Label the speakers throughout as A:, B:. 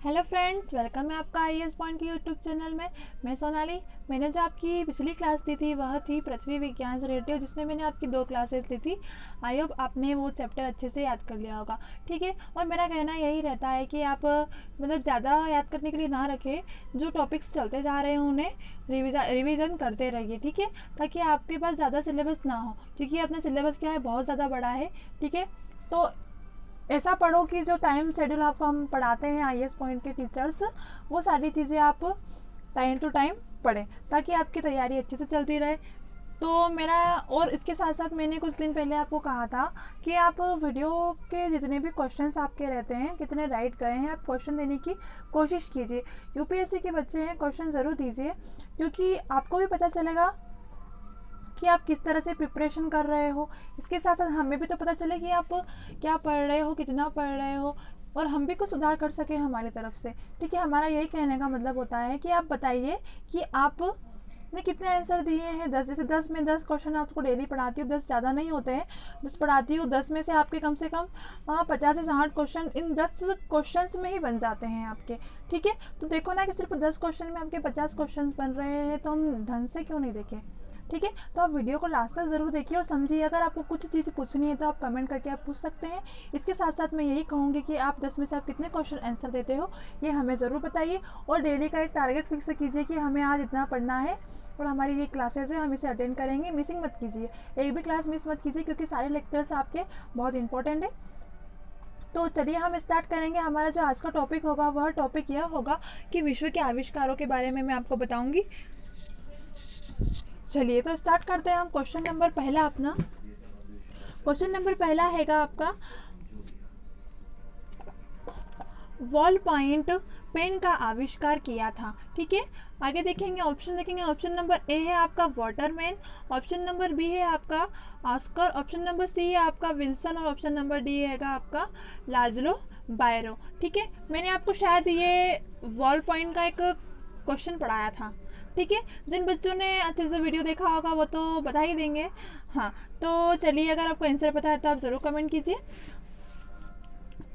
A: Hello friends, welcome है आपका IAS point के यूट्यूब चैनल में। मैं सोनाली। मैंने जो आपकी पिछली क्लास दी थी वह थी पृथ्वी विज्ञान से रिलेटेड, जिसमें मैंने आपकी 2 क्लासेस ली थी। आई होप आपने वो चैप्टर अच्छे से याद कर लिया होगा। ठीक है, और मेरा कहना यही रहता है कि आप मतलब ज़्यादा याद करने के लिए ना रखें, जो टॉपिक्स चलते जा रहे हैं उन्हें रिविज़न करते रहिए। ठीक है, ताकि आपके पास ज़्यादा सिलेबस ना हो, क्योंकि अपना सिलेबस क्या है, बहुत ज़्यादा बड़ा है। ठीक है, तो ऐसा पढ़ो कि जो टाइम शेड्यूल आपको हम पढ़ाते हैं IAS पॉइंट के टीचर्स, वो सारी चीज़ें आप टाइम टू टाइम पढ़ें, ताकि आपकी तैयारी अच्छे से चलती रहे। तो मेरा, और इसके साथ साथ मैंने कुछ दिन पहले आपको कहा था कि आप वीडियो के जितने भी क्वेश्चंस आपके रहते हैं, कितने राइट गए हैं, आप क्वेश्चन देने की कोशिश कीजिए। UPSC के बच्चे हैं, क्वेश्चन ज़रूर दीजिए, क्योंकि आपको भी पता चलेगा कि आप किस तरह से प्रिपरेशन कर रहे हो। इसके साथ साथ हमें भी तो पता चले कि आप क्या पढ़ रहे हो, कितना पढ़ रहे हो, और हम भी कुछ सुधार कर सके हमारी तरफ से। ठीक है, हमारा यही कहने का मतलब होता है कि आप बताइए कि आप ने कितने आंसर दिए हैं। 10, जैसे 10 में 10 क्वेश्चन आपको डेली पढ़ाती हूँ, 10 ज़्यादा नहीं होते हैं, 10 पढ़ाती हूँ, 10 में से आपके कम से कम 50 से 60 क्वेश्चन इन 10 क्वेश्चंस में ही बन जाते हैं आपके। ठीक है, तो देखो ना कि सिर्फ 10 क्वेश्चन में आपके 50 क्वेश्चन बन रहे हैं, तो हम ढंग से क्यों नहीं देखें। ठीक है, तो आप वीडियो को लास्ट तक ज़रूर देखिए और समझिए। अगर आपको कुछ चीज़ पूछनी है तो आप कमेंट करके आप पूछ सकते हैं। इसके साथ साथ मैं यही कहूँगी कि आप 10 में से आप कितने क्वेश्चन आंसर देते हो, ये हमें ज़रूर बताइए। और डेली का एक टारगेट फिक्स कीजिए कि हमें आज इतना पढ़ना है, और हमारी ये क्लासेज है, हम इसे अटेंड करेंगे। मिसिंग मत कीजिए, एक भी क्लास मिस मत कीजिए, क्योंकि सारे लेक्चर्स आपके बहुत इंपॉर्टेंट है। तो चलिए हम स्टार्ट करेंगे। हमारा जो आज का टॉपिक होगा वह टॉपिक यह होगा कि विश्व के आविष्कारों के बारे में मैं आपको बताऊंगी। चलिए तो स्टार्ट करते हैं हम। क्वेश्चन नंबर पहला अपना, क्वेश्चन नंबर पहला हैगा आपका, बॉल पॉइंट पेन का आविष्कार किया था। ठीक है, आगे देखेंगे, ऑप्शन देखेंगे। ऑप्शन नंबर ए है आपका वाटरमैन, ऑप्शन नंबर बी है आपका ऑस्कर, ऑप्शन नंबर सी है आपका विल्सन, और ऑप्शन नंबर डी हैगा आपका लाजलो बायरो। ठीक है, मैंने आपको शायद ये बॉल पॉइंट का एक क्वेश्चन पढ़ाया था। ठीक है, जिन बच्चों ने अच्छे से वीडियो देखा होगा वो तो बता ही देंगे। हाँ, तो चलिए, अगर आपको आंसर पता है तो आप ज़रूर कमेंट कीजिए।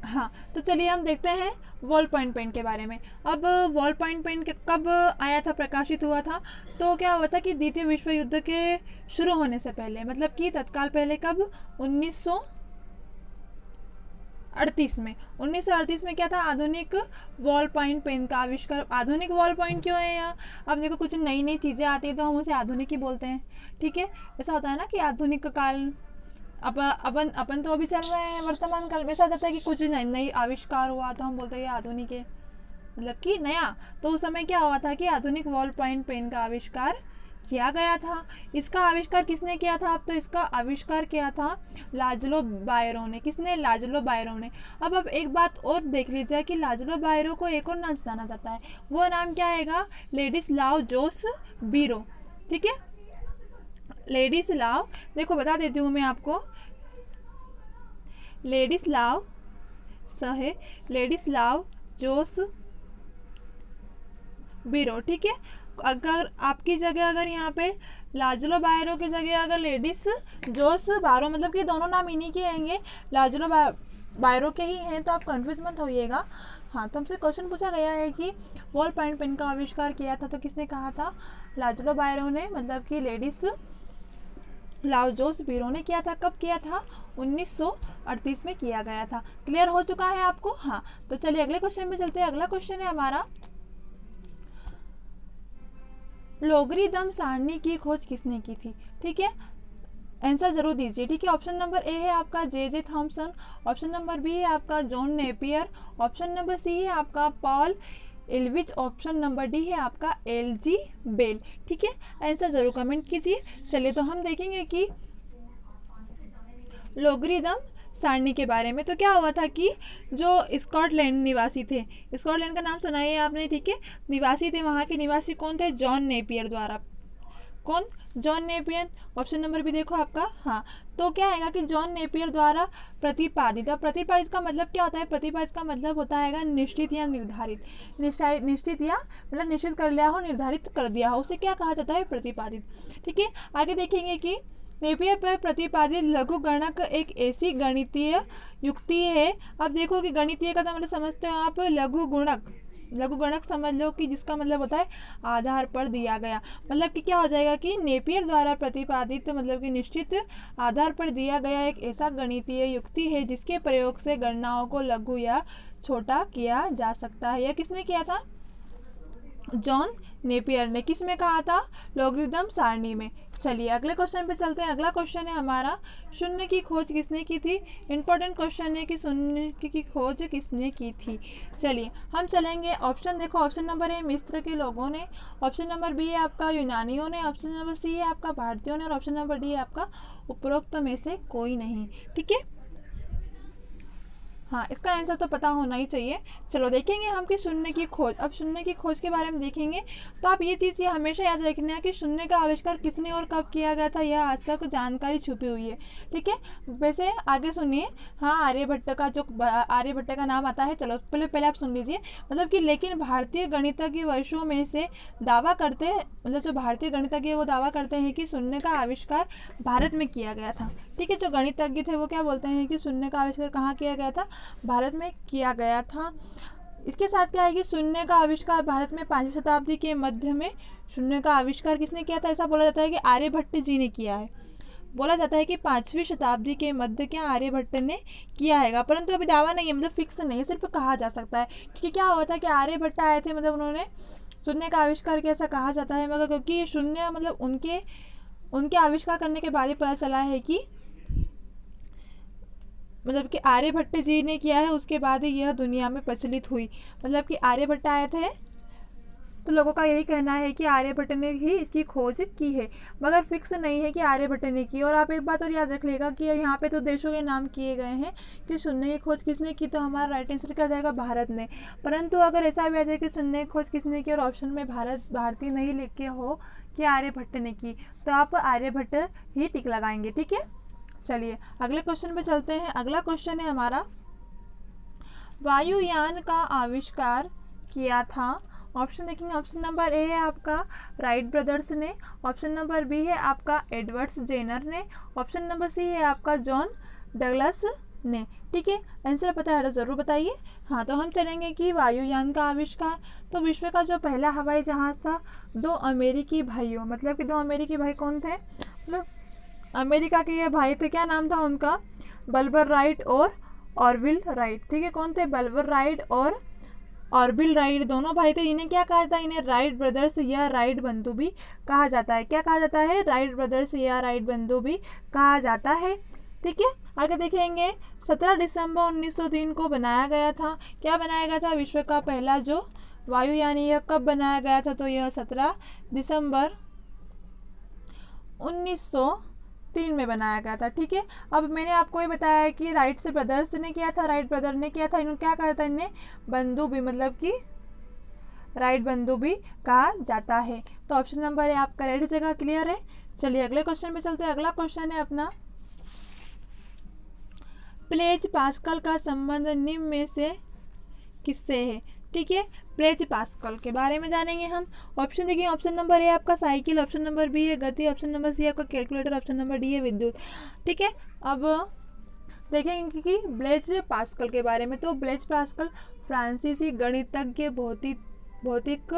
A: हाँ, तो चलिए हम देखते हैं वॉल पॉइंट पेन के बारे में। अब वॉल पॉइंट पेन कब आया था, प्रकाशित हुआ था, तो क्या हुआ था कि द्वितीय विश्व युद्ध के शुरू होने से पहले, मतलब कि तत्काल पहले, कब, 1938 में। 1938 में क्या था, आधुनिक वॉल पॉइंट पेन का आविष्कार। आधुनिक वॉल पॉइंट क्यों है यहाँ, अब देखो कुछ नई नई चीज़ें आती हैं तो हम उसे आधुनिक ही बोलते हैं। ठीक है, ऐसा होता है ना कि आधुनिक काल, अपन तो अभी चल रहे हैं वर्तमान काल में। ऐसा होता है कि कुछ नई आविष्कार हुआ तो हम बोलते हैं आधुनिक है, मतलब कि नया। तो उस समय क्या हुआ था कि आधुनिक वॉल पॉइंट पेन का आविष्कार किया गया था। इसका आविष्कार किसने किया था, अब तो इसका आविष्कार किया था लाजलो बायरो ने। किसने, लाजलो बायरो ने। अब एक बात और देख लीजिए कि लाजलो बायरो को एक और नाम से जाना जाता है, वो नाम क्या हैगा, लेडिस्लाव जोस बीरो। ठीक है, लेडिस्लाव, देखो बता देती हूँ मैं आपको, लेडिस्लाव सहे लेडिस्लाव जोस बीरो। ठीक है, अगर आपकी जगह, अगर यहाँ पे लाजलो बायरो की जगह अगर लेडिस जोस बारो, मतलब कि दोनों नाम इन्हीं के आएंगे, लाजलो बायरो के ही हैं, तो आप कंफ्यूज मत होइएगा। हाँ, तो हमसे क्वेश्चन पूछा गया है कि वॉल पॉइंट पेन का आविष्कार किया था, तो किसने कहा था, लाजलो बायरो ने, मतलब कि लेडिस लाव जोस बीरो ने किया था। कब किया था, 1938 में किया गया था। क्लियर हो चुका है आपको। हाँ, तो चलिए अगले क्वेश्चन में चलते हैं। अगला क्वेश्चन है हमारा, लोगरिदम सारणी की खोज किसने की थी। ठीक है, आंसर जरूर दीजिए। ठीक है, ऑप्शन नंबर ए है आपका J Thomson, option number B है आपका John Napier, option number C है आपका पॉल एल्विच, ऑप्शन नंबर डी है आपका LG बेल। ठीक है, आंसर जरूर कमेंट कीजिए। चलिए तो हम देखेंगे कि लोगरिदम सारणी के बारे में। तो क्या हुआ था कि जो स्कॉटलैंड निवासी थे, स्कॉटलैंड का नाम सुना है आपने। ठीक है, निवासी थे, वहाँ के निवासी कौन थे, जॉन नेपियर द्वारा। कौन, जॉन नेपियर। ऑप्शन नंबर भी देखो आपका। हाँ, तो क्या है कि जॉन नेपियर द्वारा प्रतिपादित। प्रतिपादित का मतलब क्या होता है, प्रतिपादित का मतलब होता है निश्चित या निर्धारित। निश्चित या मतलब निश्चित कर लिया हो, निर्धारित कर दिया हो, उसे क्या कहा जाता है, प्रतिपादित। ठीक है, आगे देखेंगे कि नेपियर पर प्रतिपादित लघुगणक एक ऐसी गणितीय युक्ति है। अब देखो कि गणितीय का मतलब समझते हो आप, लघुगणक समझ लो कि जिसका मतलब होता है आधार पर दिया गया। मतलब कि क्या हो जाएगा कि नेपियर द्वारा प्रतिपादित मतलब कि निश्चित आधार पर दिया गया एक ऐसा गणितीय युक्ति है जिसके प्रयोग से गणनाओं को लघु या छोटा किया जा सकता है। यह किसने किया था? जॉन नेपियर ने। किस में कहा था? लॉगरिथम सारणी में। चलिए अगले क्वेश्चन पे चलते हैं। अगला क्वेश्चन है हमारा, शून्य की खोज किसने की थी? इंपॉर्टेंट क्वेश्चन है कि शून्य की खोज किसने की थी। चलिए हम चलेंगे, ऑप्शन देखो, ऑप्शन नंबर ए मिस्र के लोगों ने, ऑप्शन नंबर बी है आपका यूनानियों ने, ऑप्शन नंबर सी है आपका भारतीयों ने, और ऑप्शन नंबर डी है आपका उपरोक्त में से कोई नहीं। ठीक है, हाँ इसका आंसर तो पता होना ही चाहिए। चलो देखेंगे हम कि शून्य की खोज। अब शून्य की खोज के बारे में देखेंगे तो आप ये चीज़ ये हमेशा याद रखना है कि शून्य का आविष्कार किसने और कब किया गया था, यह आज तक जानकारी छुपी हुई है। ठीक है, वैसे आगे सुनिए। हाँ आर्यभट्ट का जो आर्यभट्ट का नाम आता है, चलो पहले आप सुन लीजिए। मतलब कि लेकिन भारतीय गणितज्ञ वर्षों में से दावा करते, मतलब जो भारतीय गणितज्ञ वो दावा करते हैं कि शून्य का आविष्कार भारत में किया गया था। ठीक है, जो गणितज्ञ थे वो क्या बोलते हैं कि शून्य का आविष्कार कहाँ किया गया था? भारत में किया गया था। इसके साथ क्या है कि शून्य का आविष्कार भारत में 5वीं शताब्दी के मध्य में शून्य का आविष्कार किसने किया था? ऐसा बोला जाता है कि आर्यभट्ट जी ने किया है। बोला जाता है कि 5वीं शताब्दी के मध्य क्या आर्यभट्ट ने किया है, परंतु अभी दावा नहीं है, मतलब फिक्स नहीं है, सिर्फ कहा जा सकता है। क्योंकि क्या हुआ था कि आर्यभट्ट आए थे, मतलब उन्होंने शून्य का आविष्कार किया ऐसा कहा जाता है, मगर क्योंकि शून्य मतलब उनके आविष्कार करने के बाद ही पता चला है कि मतलब कि आर्यभट्ट जी ने किया है, उसके बाद ही यह दुनिया में प्रचलित हुई। मतलब कि आर्यभट्ट आए थे तो लोगों का यही कहना है कि आर्यभट्ट ने ही इसकी खोज की है, मगर फिक्स नहीं है कि आर्यभट्ट ने की। और आप एक बात और याद रख लेगा कि यहाँ पे तो देशों के नाम किए गए हैं कि शून्य की खोज किसने की, तो हमारा राइट आंसर क्या जाएगा? भारत ने। परंतु अगर ऐसा भी आ जाए कि शून्य की खोज किसने की और ऑप्शन में भारतीय नहीं लिखे हो कि आर्यभट्ट ने की, तो आप आर्यभट्ट ही टिक लगाएंगे। ठीक है, चलिए अगले क्वेश्चन पे चलते हैं। अगला क्वेश्चन है हमारा, वायुयान का आविष्कार किया था। ऑप्शन देखेंगे, ऑप्शन नंबर ए है आपका राइट ब्रदर्स ने, ऑप्शन नंबर बी है आपका एडवर्ड्स जेनर ने, ऑप्शन नंबर सी है आपका जॉन डगलस ने। ठीक है, आंसर पता है तो ज़रूर बताइए। हाँ तो हम चलेंगे कि वायुयान का आविष्कार, तो विश्व का जो पहला हवाई जहाज़ था, दो अमेरिकी भाइयों, मतलब कि दो अमेरिकी भाई कौन थे? मतलब अमेरिका के ये भाई थे, क्या नाम था उनका? बल्बर राइट और ऑरविल राइट। ठीक है, कौन थे? बल्बर राइट और ऑरविल राइट, दोनों भाई थे। इन्हें क्या कहा जाता है? इन्हें राइट ब्रदर्स या राइट बंधु भी कहा जाता है। क्या कहा जाता है? राइट ब्रदर्स या राइट बंधु भी कहा जाता है। ठीक है, आगे देखेंगे। 17 दिसंबर 1903 को बनाया गया था। क्या बनाया गया था? विश्व का पहला जो वायुयान, यह कब बनाया गया था? तो यह 17 दिसंबर 1903 में बनाया गया था। ठीक है, अब मैंने आपको ये बताया है कि राइट से ब्रदर्स ने किया था, राइट ब्रदर ने किया था। इन्होंने क्या कहा था? इन्हें बंधु भी, मतलब कि राइट बंधु भी कहा जाता है। तो ऑप्शन नंबर है आपका राइट जगह। क्लियर है? चलिए अगले क्वेश्चन पे चलते हैं। अगला क्वेश्चन है अपना, ब्लेज पास्कल का संबंध निम्न में से किससे है? ठीक है, ब्लेज पास्कल के बारे में जानेंगे हम। ऑप्शन देखिए, ऑप्शन नंबर ए आपका साइकिल, ऑप्शन नंबर बी है गति, ऑप्शन नंबर सी आपका कैलकुलेटर, ऑप्शन नंबर डी है विद्युत। ठीक है, अब देखेंगे कि ब्लेज पास्कल के बारे में। तो ब्लेज पास्कल फ्रांसीसी गणितज्ञ, भौतिक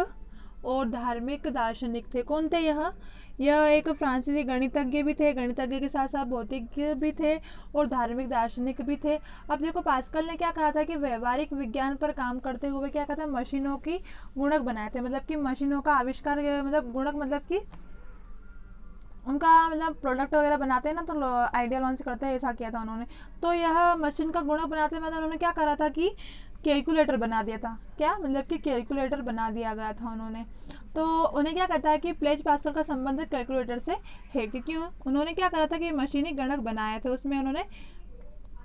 A: और धार्मिक दार्शनिक थे। कौन थे यह एक फ्रांसीसी गणितज्ञ भी थे, गणितज्ञ के साथ साथ भौतिज्ञ भी थे और धार्मिक दार्शनिक भी थे। अब देखो पास्कल ने क्या कहा था कि व्यवहारिक विज्ञान पर काम करते हुए क्या कहा था? मशीनों की गुणक बनाए थे। मतलब कि मशीनों का आविष्कार, मतलब गुणक मतलब कि उनका मतलब प्रोडक्ट वगैरह बनाते हैं ना, तो आइडिया लॉन्च करते हैं, ऐसा किया था उन्होंने। तो यह मशीन का गुणक बनाते मतलब उन्होंने क्या करा था कि कैलकुलेटर बना दिया था। क्या मतलब कि कैलकुलेटर बना दिया गया था उन्होंने। तो उन्हें क्या कहता है कि ब्लेज पास्कल का संबंध कैलकुलेटर से है, क्योंकि उन्होंने क्या करा था कि मशीनी गणक बनाए थे, उसमें उन्होंने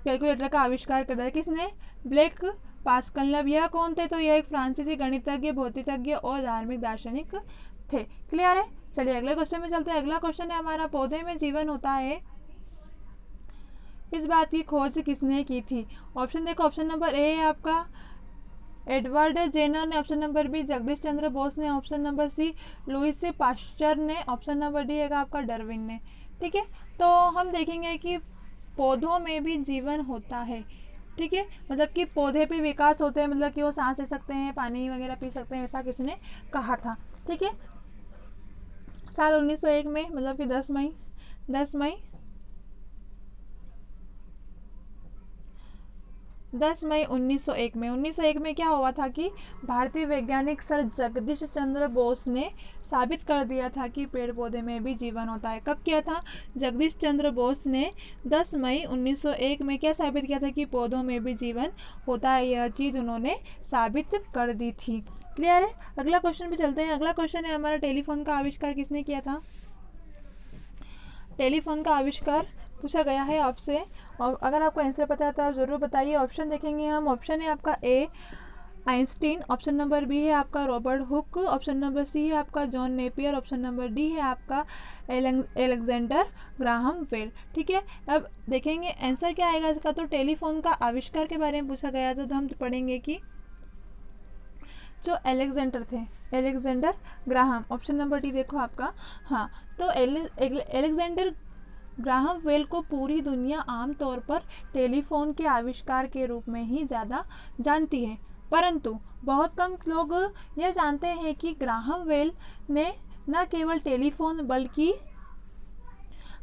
A: कैलकुलेटर का आविष्कार कर दिया। किसने? ब्लेज पास्कल ने। अब यह कौन थे? तो यह एक फ्रांसीसी गणितज्ञ, भौतिकज्ञ और धार्मिक दार्शनिक थे। क्लियर है? चलिए अगले क्वेश्चन में चलते हैं। अगला क्वेश्चन है हमारा, पौधे में जीवन होता है, इस बात की खोज किसने की थी? ऑप्शन देखो, ऑप्शन नंबर ए है आपका एडवर्ड जेनर ने, option number B Jagdish Chandra Bose ने, option number C Louis Pasteur ने, ऑप्शन नंबर डी है आपका डार्विन ने। ठीक है, तो हम देखेंगे कि पौधों में भी जीवन होता है, ठीक है, मतलब कि पौधे भी विकास होते हैं, मतलब कि वो सांस ले सकते हैं, पानी वगैरह पी सकते हैं, ऐसा किसने कहा था, ठीक है। साल 1901 में, मतलब कि 10 मई 1901 में क्या हुआ था कि भारतीय वैज्ञानिक सर जगदीश चंद्र बोस ने साबित कर दिया था कि पेड़ पौधे में भी जीवन होता है। कब किया था? जगदीश चंद्र बोस ने 10 मई 1901 में क्या साबित किया था कि पौधों में भी जीवन होता है। यह चीज़ उन्होंने साबित कर दी थी। क्लियर है? अगला क्वेश्चन पे चलते हैं। अगला क्वेश्चन है हमारा, टेलीफोन का आविष्कार किसने किया था? टेलीफोन का आविष्कार पूछा गया है आपसे, और अगर आपको आंसर पता है तो आप ज़रूर बताइए। ऑप्शन देखेंगे हम। ऑप्शन है आपका A Einstein, option number B है आपका Robert Hooke, option number C है आपका John Napier, option number D है आपका एलेक्जेंडर ग्राहम बेल। ठीक है, अब देखेंगे आंसर क्या आएगा इसका। तो टेलीफोन का आविष्कार के बारे में पूछा गया था, तो हम पढ़ेंगे कि जो एलेक्जेंडर थे, Alexander Graham, option number D देखो आपका। हाँ, तो एलेक्जेंडर ग्राहम बेल को पूरी दुनिया आमतौर पर टेलीफोन के आविष्कार के रूप में ही ज़्यादा जानती है, परंतु बहुत कम लोग यह जानते हैं कि ग्राहम बेल ने न केवल टेलीफोन बल्कि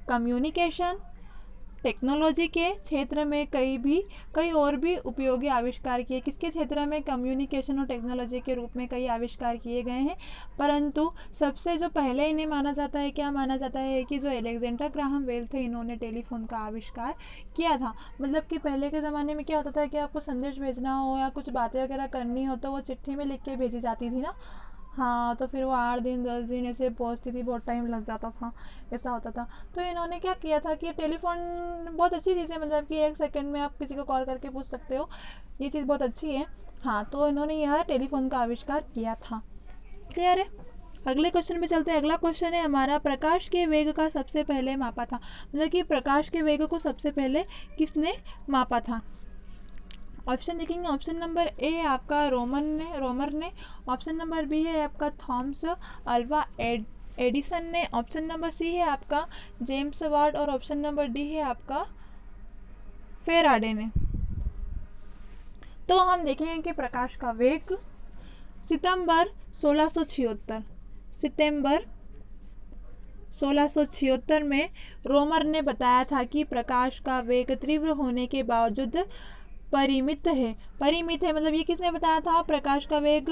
A: कम्युनिकेशन टेक्नोलॉजी के क्षेत्र में कई और भी उपयोगी आविष्कार किए। किसके क्षेत्र में? कम्युनिकेशन और टेक्नोलॉजी के रूप में कई आविष्कार किए गए हैं, परंतु सबसे जो पहले इन्हें माना जाता है, क्या माना जाता है कि जो एलेक्जेंडर ग्राहम बेल थे, इन्होंने टेलीफोन का आविष्कार किया था। मतलब कि पहले के ज़माने में क्या होता था कि आपको संदेश भेजना हो या कुछ बातें वगैरह करनी हो तो वो चिट्ठी में लिख के भेजी जाती थी ना। हाँ, तो फिर वो 8 दिन 10 दिन ऐसे पहुँचती थी, बहुत टाइम लग जाता था, ऐसा होता था। तो इन्होंने क्या किया था कि टेलीफोन बहुत अच्छी चीज़ है, मतलब कि 1 सेकंड में आप किसी को कॉल करके पूछ सकते हो, ये चीज़ बहुत अच्छी है। हाँ, तो इन्होंने यह टेलीफोन का आविष्कार किया था। क्लियर है? अगले क्वेश्चन पे चलते हैं। अगला क्वेश्चन है हमारा, प्रकाश के वेग का सबसे पहले मापा था, मतलब कि प्रकाश के वेग को सबसे पहले किसने मापा था? ऑप्शन देखेंगे। ऑप्शन नंबर ए है आपका रोमर ने, ऑप्शन नंबर बी है आपका थॉमस अल्वा एडिसन ने, ऑप्शन नंबर सी है आपका जेम्स वाट, और ऑप्शन नंबर डी है आपका फेराडे ने। तो हम देखेंगे कि प्रकाश का वेग सितंबर 1676 में रोमर ने बताया था कि प्रकाश का वेग तीव्र होने के बावजूद परिमित है। परिमित है मतलब ये किसने बताया था? प्रकाश का वेग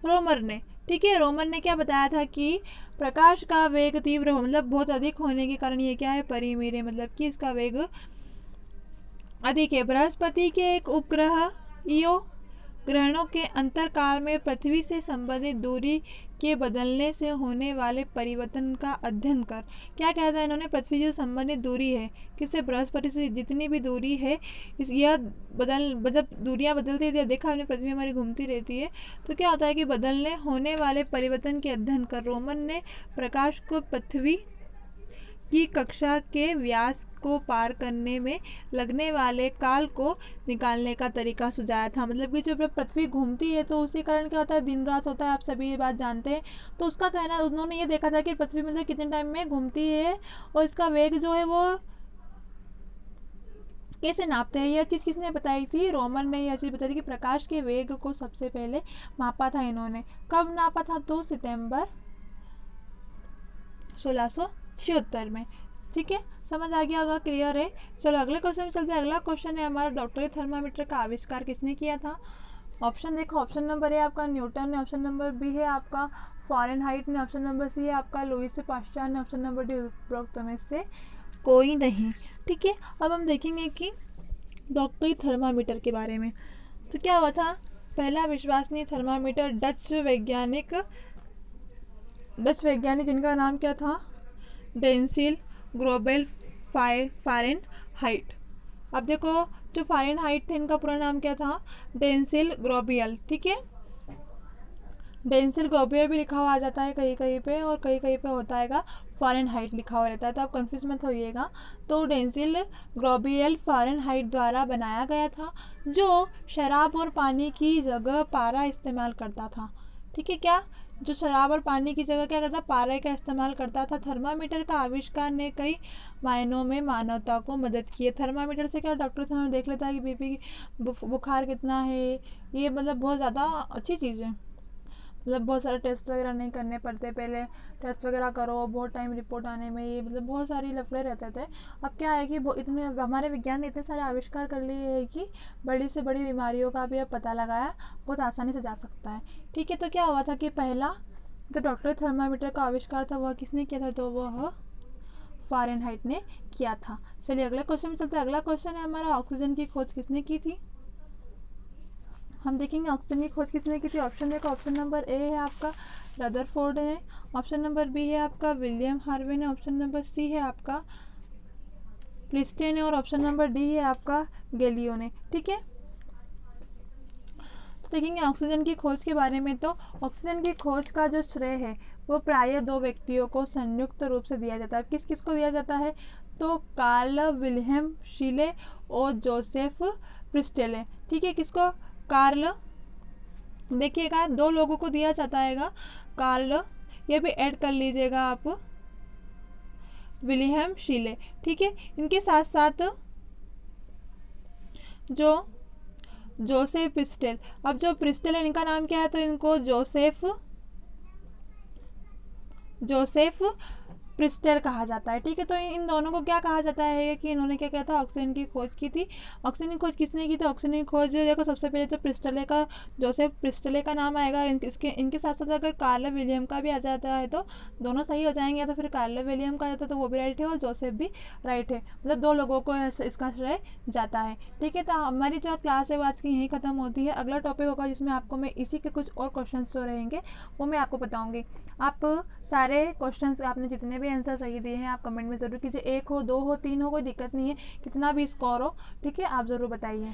A: रोमर ने। ठीक है, रोमर ने क्या बताया था कि प्रकाश का वेग तीव्र हो, मतलब बहुत अधिक होने के कारण ये क्या है? परिमित है, मतलब कि इसका वेग अधिक है। बृहस्पति के एक उपग्रह ईओ ग्रहणों के अंतरकाल में पृथ्वी से संबंधित दूरी के बदलने से होने वाले परिवर्तन का अध्ययन कर। क्या कहता है इन्होंने? पृथ्वी से संबंधित दूरी है, किससे? बृहस्पति से जितनी भी दूरी है, यह जब दूरियां बदलती है, देखा हमने पृथ्वी हमारी घूमती रहती है, तो क्या होता है कि बदलने होने वाले परिवर्तन के अध्ययन कर रोमन ने प्रकाश को पृथ्वी की कक्षा के व्यास को पार करने में लगने वाले काल को निकालने का तरीका सुझाया था। मतलब कि जब पृथ्वी घूमती है तो उसी कारण क्या होता है? दिन रात होता है, आप सभी ये बात जानते हैं। तो उसका कहना, उन्होंने ये देखा था कि पृथ्वी मतलब कितने टाइम में घूमती है और इसका वेग जो है वो कैसे नापते हैं। यह चीज़ किसने बताई थी? रोमन ने यह चीज़ बताई थी कि प्रकाश के वेग को सबसे पहले मापा था इन्होंने। कब नापा था? तो सितंबर 1676 में। ठीक है, समझ आ गया होगा, क्लियर है। चलो अगले क्वेश्चन में चलते हैं। अगला क्वेश्चन है हमारा, डॉक्टरी थर्मामीटर का आविष्कार किसने किया था? ऑप्शन देखो। ऑप्शन नंबर ए आपका न्यूटन ने, ऑप्शन नंबर बी है आपका फ़ारेनहाइट ने, ऑप्शन नंबर सी है आपका लुईस पाश्चर ने, ऑप्शन नंबर डी उपरोक्त में से कोई नहीं। ठीक है, अब हम देखेंगे कि डॉक्टरी थर्मामीटर के बारे में। तो क्या हुआ था? पहला विश्वसनीय थर्मामीटर डच वैज्ञानिक जिनका नाम क्या था? डेंसिल ग्लोबल फ़ारेनहाइट। अब देखो, जो फ़ारेनहाइट थे इनका पूरा नाम क्या था? डेंसिल ग्लोबियल। ठीक है, डेंसिल ग्लोबियल भी लिखा हुआ आ जाता है कहीं कहीं पे, और कहीं कहीं पे होता है फ़ारेनहाइट लिखा हुआ रहता है, तो आप कंफ्यूज मत होइएगा। तो डेंसिल ग्लोबियल फ़ारेनहाइट द्वारा बनाया गया था, जो शराब और पानी की जगह पारा इस्तेमाल करता था। ठीक है, क्या जो शराब और पानी की जगह क्या करता, पारे का इस्तेमाल करता था। थर्मामीटर का आविष्कार ने कई मायनों में मानवता को मदद की है। थर्मामीटर से क्या डॉक्टर साहब देख लेता है कि बीपी की बुखार कितना है। ये मतलब बहुत ज़्यादा अच्छी चीज़ है। मतलब बहुत सारे टेस्ट वगैरह नहीं करने पड़ते, पहले टेस्ट वगैरह करो, बहुत टाइम रिपोर्ट आने में, ये मतलब बहुत सारी लफड़े रहते थे। अब क्या है कि इतने हमारे विज्ञान ने इतने सारे आविष्कार कर लिए है कि बड़ी से बड़ी बीमारियों का भी अब पता लगाया बहुत आसानी से जा सकता है। ठीक है, तो क्या हुआ था कि पहला जो डॉक्टर थर्मामीटर का आविष्कार था वह किसने किया था, तो वह फ़ारेनहाइट ने किया था। चलिए अगले क्वेश्चन में चलते हैं। अगला क्वेश्चन है हमारा, ऑक्सीजन की खोज किसने की थी। हम देखेंगे ऑक्सीजन की खोज किसने की थी। ऑप्शन देखो, ऑप्शन नंबर ए है आपका रदरफोर्ड ने, ऑप्शन नंबर बी है आपका विलियम हार्वे ने, ऑप्शन नंबर सी है आपका प्रिस्टे ने, और ऑप्शन नंबर डी है आपका गैलियो ने। ठीक है, तो देखेंगे ऑक्सीजन की खोज के बारे में। तो ऑक्सीजन की खोज का जो श्रेय है वो प्रायः दो व्यक्तियों को संयुक्त रूप से दिया जाता है। किस किस को दिया जाता है, तो कार्ल विल्हेम शीले और जोसेफ प्रिस्टेले। ठीक है, किसको, कार्ल, देखिएगा दो लोगों को दिया जाता है, कार्ल, ये भी ऐड कर लीजिएगा आप, विलियम शीले। ठीक है, इनके साथ साथ जो जोसेफ प्रिस्टेल, अब जो प्रिस्टेल है इनका नाम क्या है, तो इनको जोसेफ प्रिस्टेल कहा जाता है। ठीक है, तो इन दोनों को क्या कहा जाता है कि इन्होंने क्या किया था, ऑक्सीजन की खोज की थी। ऑक्सीजन की खोज किसने की थी, ऑक्सीजन की खोज देखो सबसे पहले तो प्रिस्टले का, जोसेफ प्रिस्टले का नाम आएगा। इनके साथ साथ अगर कार्ल विलियम का भी आ जाता है तो दोनों सही हो जाएंगे, या तो फिर कार्ल विलियम का जाता है तो वो भी राइट है और जोसेफ भी राइट है। मतलब दो लोगों को इसका श्रेय जाता है। ठीक है, तो हमारी जो क्लास है वो आज की यहीं ख़त्म होती है। अगला टॉपिक होगा जिसमें आपको मैं इसी के कुछ और क्वेश्चन जो रहेंगे वो मैं आपको बताऊँगी। आप सारे क्वेश्चंस, आपने जितने भी आंसर सही दिए हैं आप कमेंट में ज़रूर कीजिए। 1 हो, 2 हो, 3 हो, कोई दिक्कत नहीं है, कितना भी स्कोर हो। ठीक है, आप ज़रूर बताइए।